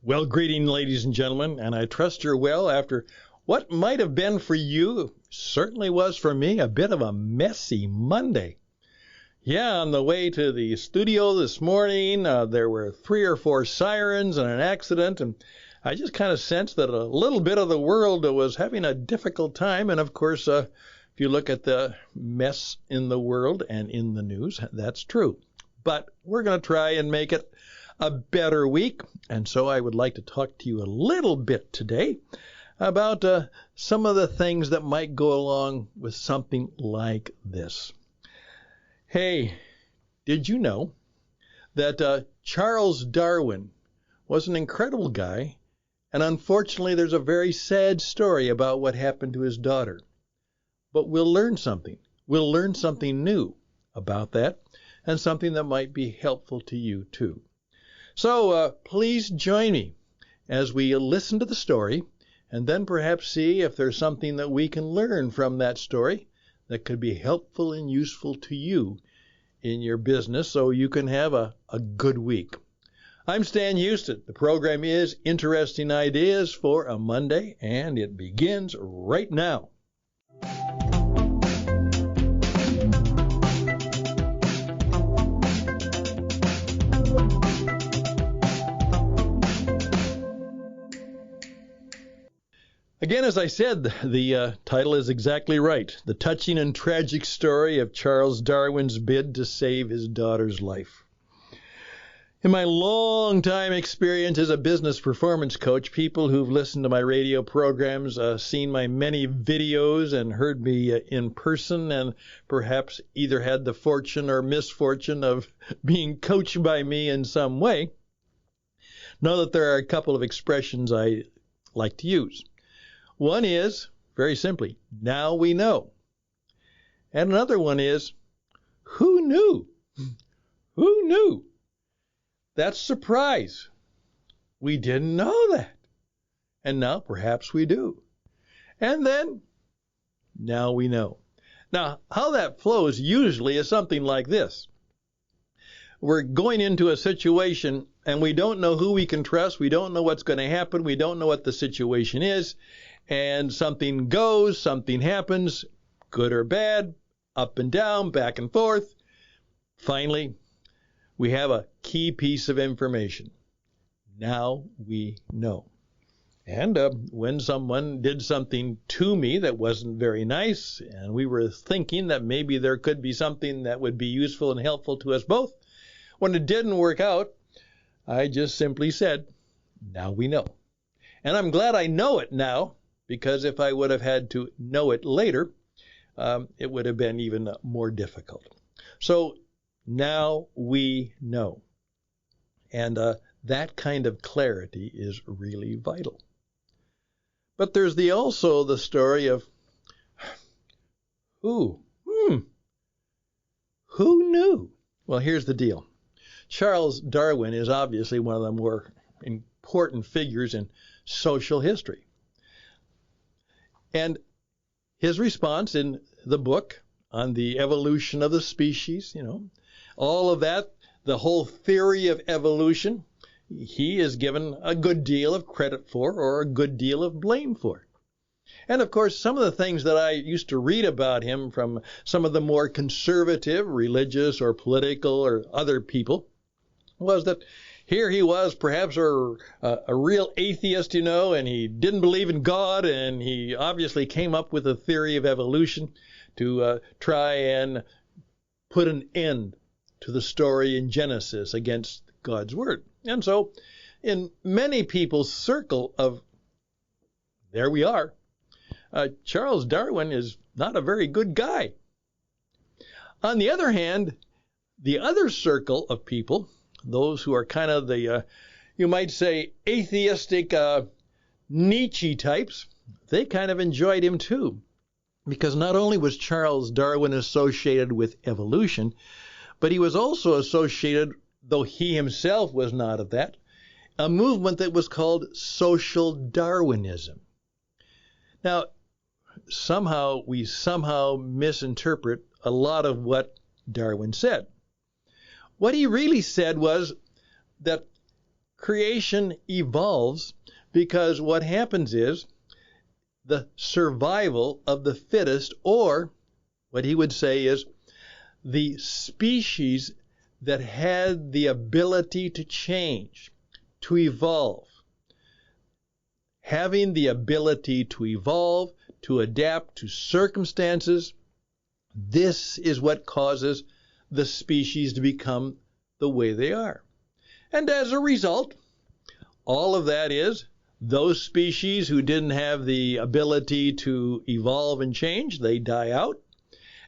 Well, greeting, ladies and gentlemen, and I trust you're well after what might have been for you, certainly was for me, a bit of a messy Monday. Yeah, on the way to the studio this morning, there were 3 or 4 sirens and an accident, and I just kind of sensed that a little bit of the world was having a difficult time, and of course, if you look at the mess in the world and in the news, that's true. But we're going to try and make it a better week, and so I would like to talk to you a little bit today about some of the things that might go along with something like this. Hey, did you know that Charles Darwin was an incredible guy, and unfortunately there's a very sad story about what happened to his daughter. But we'll learn something. We'll learn something new about that, and something that might be helpful to you too. So please join me as we listen to the story and then perhaps see if there's something that we can learn from that story that could be helpful and useful to you in your business so you can have a good week. I'm Stan Houston. The program is Interesting Ideas for a Monday, and it begins right now. Again, as I said, the title is exactly right. The touching and tragic story of Charles Darwin's bid to save his daughter's life. In my long time experience as a business performance coach, people who've listened to my radio programs, seen my many videos and heard me in person, and perhaps either had the fortune or misfortune of being coached by me in some way, know that there are a couple of expressions I like to use. One is, very simply, now we know. And another one is, who knew? Who knew? That's surprise. We didn't know that. And now perhaps we do. And then, now we know. Now, how that flows usually is something like this. We're going into a situation and we don't know who we can trust. We don't know what's going to happen. We don't know what the situation is. And something goes, something happens, good or bad, up and down, back and forth. Finally, we have a key piece of information. Now we know. And when someone did something to me that wasn't very nice, and we were thinking that maybe there could be something that would be useful and helpful to us both, when it didn't work out, I just simply said, now we know. And I'm glad I know it now, because if I would have had to know it later, it would have been even more difficult. So now we know. And that kind of clarity is really vital. But there's also the story of who? Who knew? Well, here's the deal. Charles Darwin is obviously one of the more important figures in social history. And his response in the book on the evolution of the species, all of that, the whole theory of evolution, he is given a good deal of credit for or a good deal of blame for. And of course, some of the things that I used to read about him from some of the more conservative, religious or political or other people was that here he was, perhaps a real atheist, and he didn't believe in God, and he obviously came up with a theory of evolution to try and put an end to the story in Genesis against God's word. And so in many people's circle of, there we are, Charles Darwin is not a very good guy. On the other hand, the other circle of people, those who are kind of the, you might say, atheistic Nietzsche types, they kind of enjoyed him too. Because not only was Charles Darwin associated with evolution, but he was also associated, though he himself was not of that, a movement that was called social Darwinism. Now, we somehow misinterpret a lot of what Darwin said. What he really said was that creation evolves because what happens is the survival of the fittest, or what he would say is the species that had the ability to change, to evolve. Having the ability to evolve, to adapt to circumstances, this is what causes the species to become the way they are. And as a result, all of that is those species who didn't have the ability to evolve and change, they die out.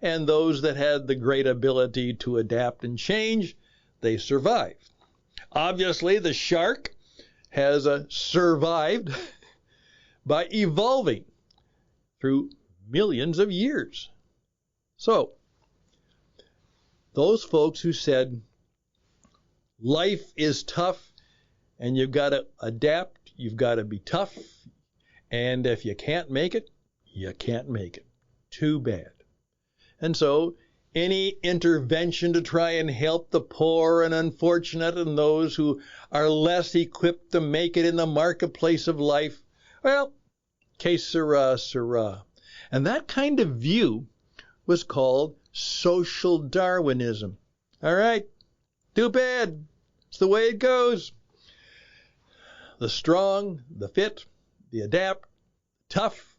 And those that had the great ability to adapt and change, they survive. Obviously, the shark has survived by evolving through millions of years. So, those folks who said life is tough and you've got to adapt, you've got to be tough, and if you can't make it, you can't make it. Too bad. And so, any intervention to try and help the poor and unfortunate and those who are less equipped to make it in the marketplace of life, well, que sera, sera. And that kind of view was called social Darwinism. All right, too bad. It's the way it goes. The strong, the fit, the adapt, tough,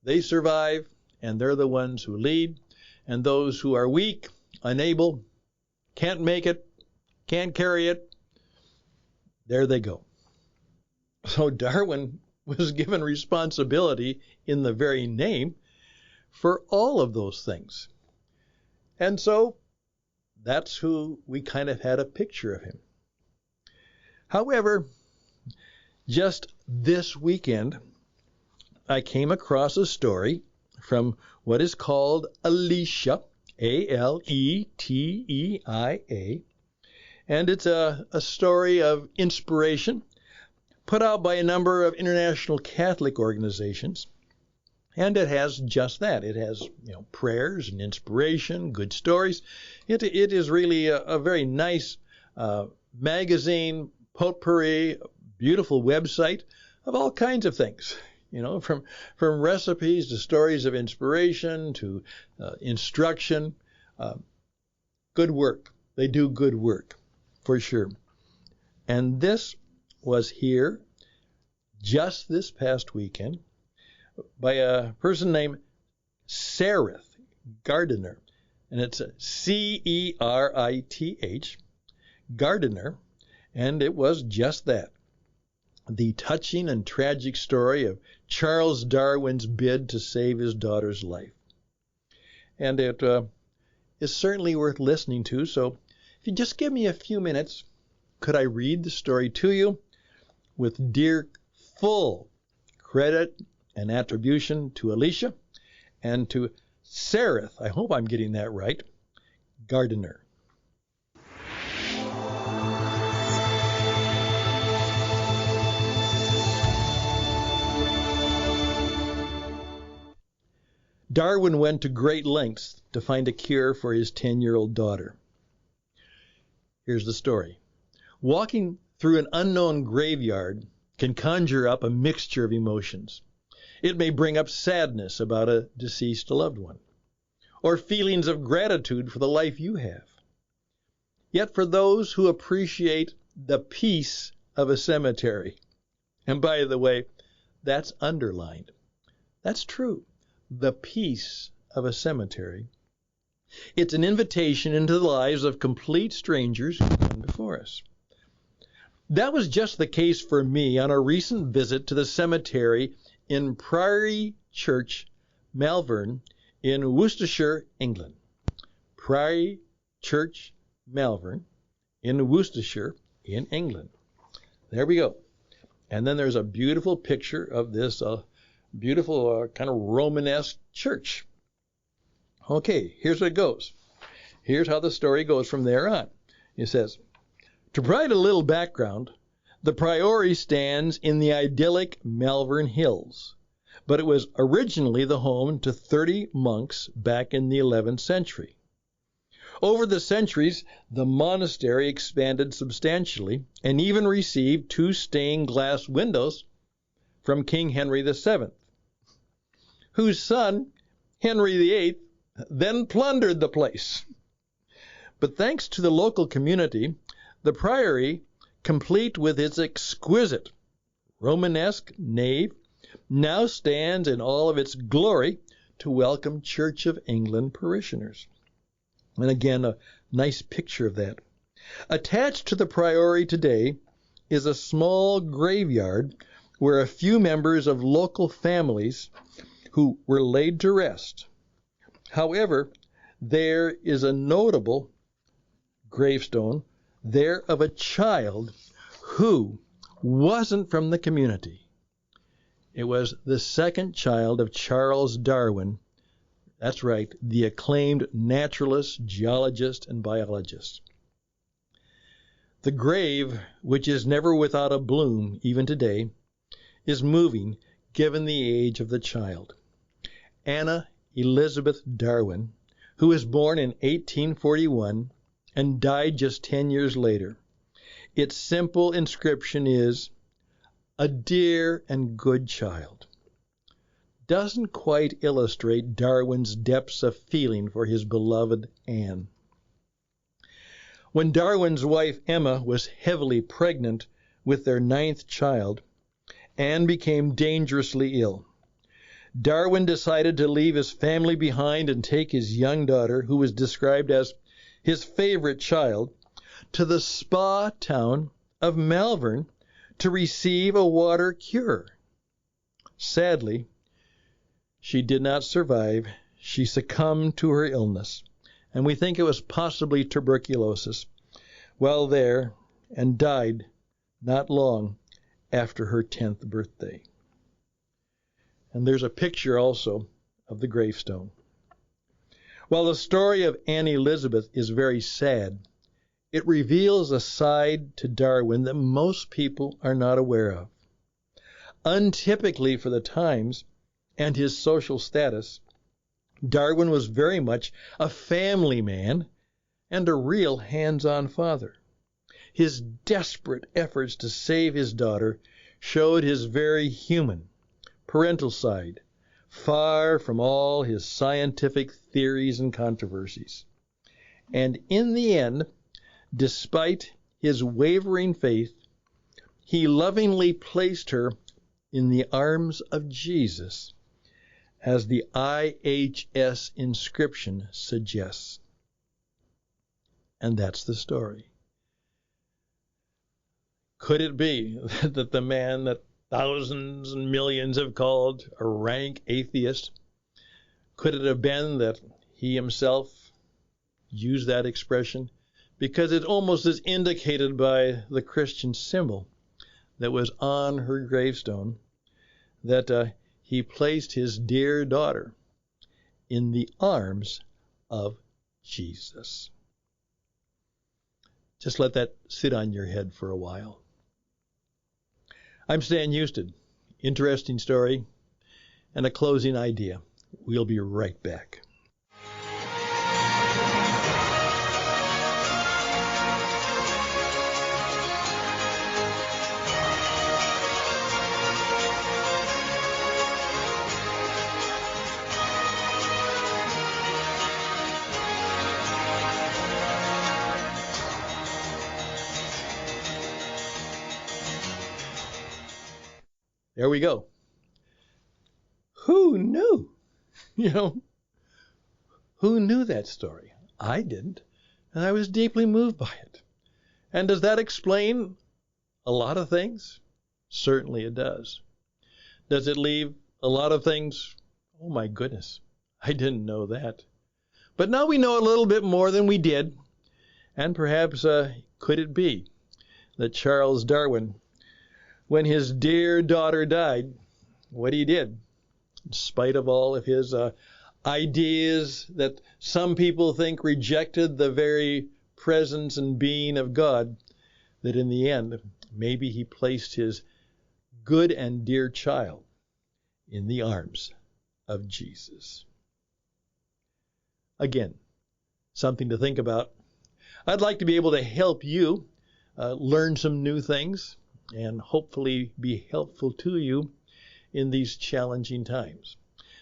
they survive, and they're the ones who lead. And those who are weak, unable, can't make it, can't carry it, there they go. So Darwin was given responsibility in the very name for all of those things. And so that's who we kind of had a picture of him. However, just this weekend, I came across a story from what is called Aleteia, Aleteia, and it's a story of inspiration put out by a number of international Catholic organizations, and it has just that. It has, prayers and inspiration, good stories. It is really a very nice magazine, potpourri, beautiful website of all kinds of things. From recipes to stories of inspiration to instruction. Good work. They do good work, for sure. And this was here just this past weekend by a person named Cerith Gardiner. And it's Cerith, Gardiner. And it was just that. The touching and tragic story of Charles Darwin's bid to save his daughter's life. And it is certainly worth listening to, so if you just give me a few minutes, could I read the story to you with dear full credit and attribution to Aleteia and to Cerith, I hope I'm getting that right, Gardiner. Darwin went to great lengths to find a cure for his 10-year-old daughter. Here's the story. Walking through an unknown graveyard can conjure up a mixture of emotions. It may bring up sadness about a deceased loved one, or feelings of gratitude for the life you have. Yet for those who appreciate the peace of a cemetery, and by the way, that's underlined. That's true. The peace of a cemetery. It's an invitation into the lives of complete strangers who come before us. That was just the case for me on a recent visit to the cemetery in Priory Church, Malvern, in Worcestershire, England. Priory Church, Malvern, in Worcestershire, in England. There we go. And then there's a beautiful picture of this beautiful kind of Romanesque church. Okay, here's what it goes. Here's how the story goes from there on. It says, to provide a little background, the Priory stands in the idyllic Malvern Hills, but it was originally the home to 30 monks back in the 11th century. Over the centuries, the monastery expanded substantially and even received 2 stained glass windows from King Henry VII, whose son, Henry VIII, then plundered the place. But thanks to the local community, the priory, complete with its exquisite Romanesque nave, now stands in all of its glory to welcome Church of England parishioners. And again, a nice picture of that. Attached to the priory today is a small graveyard where a few members of local families who were laid to rest. However, there is a notable gravestone there of a child who wasn't from the community. It was the second child of Charles Darwin. That's right, the acclaimed naturalist, geologist, and biologist. The grave, which is never without a bloom even today, is moving given the age of the child. Anna Elizabeth Darwin, who was born in 1841 and died just 10 years later. Its simple inscription is, "A dear and good child." Doesn't quite illustrate Darwin's depths of feeling for his beloved Anne. When Darwin's wife Emma was heavily pregnant with their 9th child, Anne became dangerously ill. Darwin decided to leave his family behind and take his young daughter, who was described as his favorite child, to the spa town of Malvern to receive a water cure. Sadly, she did not survive. She succumbed to her illness, and we think it was possibly tuberculosis, while there, and died not long after her 10th birthday. And there's a picture also of the gravestone. While the story of Anne Elizabeth is very sad, it reveals a side to Darwin that most people are not aware of. Untypically for the times and his social status, Darwin was very much a family man and a real hands-on father. His desperate efforts to save his daughter showed his very human, parental side, far from all his scientific theories and controversies. And in the end, despite his wavering faith, he lovingly placed her in the arms of Jesus, as the IHS inscription suggests. And that's the story. Could it be that the man that thousands and millions have called a rank atheist, could it have been that he himself used that expression? Because it almost is indicated by the Christian symbol that was on her gravestone, that he placed his dear daughter in the arms of Jesus. Just let that sit on your head for a while. I'm Stan Houston. Interesting story and a closing idea. We'll be right back. There we go. Who knew? Who knew that story? I didn't, and I was deeply moved by it. And does that explain a lot of things? Certainly it does. Does it leave a lot of things? Oh my goodness, I didn't know that. But now we know a little bit more than we did. And perhaps, could it be that Charles Darwin, when his dear daughter died, what he did, in spite of all of his ideas that some people think rejected the very presence and being of God, that in the end, maybe he placed his good and dear child in the arms of Jesus. Again, something to think about. I'd like to be able to help you learn some new things and hopefully be helpful to you in these challenging times.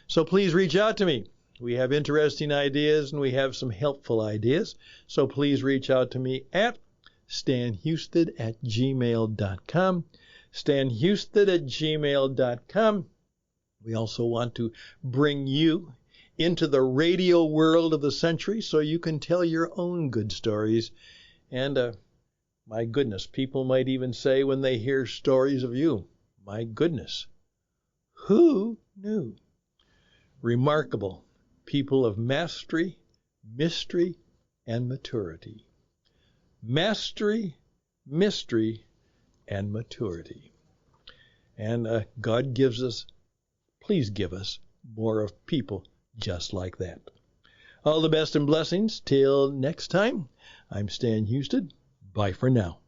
So please reach out to me. We have interesting ideas and we have some helpful ideas. So please reach out to me at stanhusted@gmail.com. stanhusted@gmail.com. We also want to bring you into the radio world of the century so you can tell your own good stories. And my goodness, people might even say when they hear stories of you, my goodness, who knew? Remarkable people of mastery, mystery, and maturity. Mastery, mystery, and maturity. And God gives us, please give us more of people just like that. All the best and blessings. Till next time, I'm Stan Husted. Bye for now.